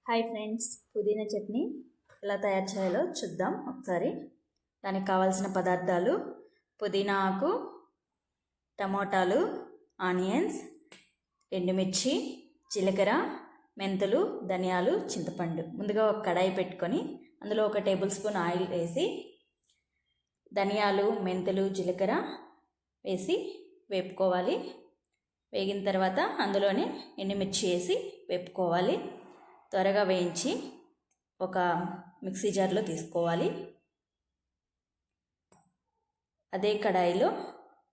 Hi friends, పుదీనా చట్నీ ఎలా తయారు చేయాలో చూద్దాం ఒకసారి. దానికి కావాల్సిన పదార్థాలు: పుదీనా ఆకు, టమోటాలు, ఆనియన్స్, ఎండుమిర్చి, జీలకర్ర, మెంతులు, ధనియాలు, చింతపండు. ముందుగా ఒక కడాయి పెట్టుకొని అందులో 1 టేబుల్ స్పూన్ ఆయిల్ వేసి ధనియాలు, మెంతులు, జీలకర్ర వేసి వేపుకోవాలి. వేగిన తర్వాత అందులోనే ఎండుమిర్చి వేసి వేపుకోవాలి. త్వరగా వేయించి ఒక మిక్సీ జార్లో తీసుకోవాలి. అదే కడాయిలో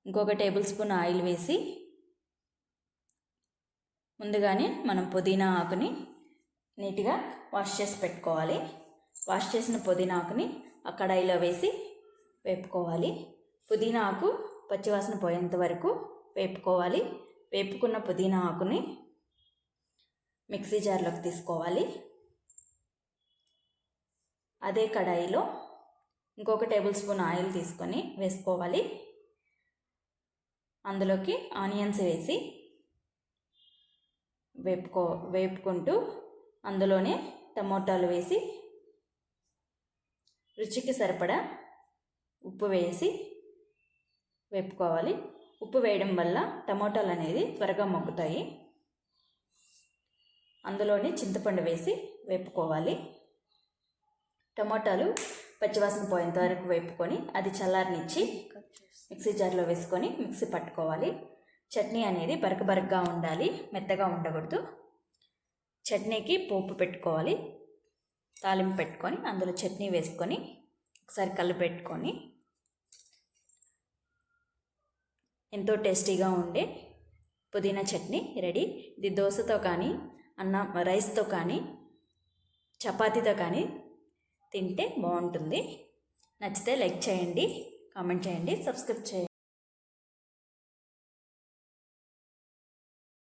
ఇంకొక టేబుల్ స్పూన్ ఆయిల్ వేసి ముందుగానే మనం పుదీనా ఆకుని నీట్గా వాష్ చేసి పెట్టుకోవాలి. వాష్ చేసిన పుదీనా ఆకుని ఆ కడాయిలో వేసి వేపుకోవాలి. పుదీనా ఆకు పచ్చివాసన పోయేంత వరకు వేపుకోవాలి. వేపుకున్న పుదీనా ఆకుని మిక్సీ జార్లోకి తీసుకోవాలి. అదే కడాయిలో ఇంకొక టేబుల్ స్పూన్ ఆయిల్ తీసుకొని వేసుకోవాలి. అందులోకి ఆనియన్స్ వేసి వేపుకుంటూ అందులోనే టమోటాలు వేసి రుచికి సరిపడా ఉప్పు వేసి వేపుకోవాలి. ఉప్పు వేయడం వల్ల టమోటాలు అనేది త్వరగా మగ్గుతాయి. అందులోనే చింతపండు వేసి వేపుకోవాలి. టమోటాలు పచ్చివాసన పోయేంత వరకు వేపుకొని అది చల్లారనిచ్చి మిక్సీ జార్లో వేసుకొని మిక్సీ పట్టుకోవాలి. చట్నీ అనేది బరకగా ఉండాలి, మెత్తగా ఉండకూడదు. చట్నీకి పోపు పెట్టుకోవాలి. తాలింపు పెట్టుకొని అందులో చట్నీ వేసుకొని ఒకసారి కలిపెట్టుకొని ఎంతో టేస్టీగా ఉండే పుదీనా చట్నీ రెడీ. ఇది దోశతో కానీ రైస్తో కానీ చపాతీతో కానీ తింటే బాగుంటుంది. నచ్చితే లైక్ చేయండి, కామెంట్ చేయండి, సబ్స్క్రైబ్ చేయండి.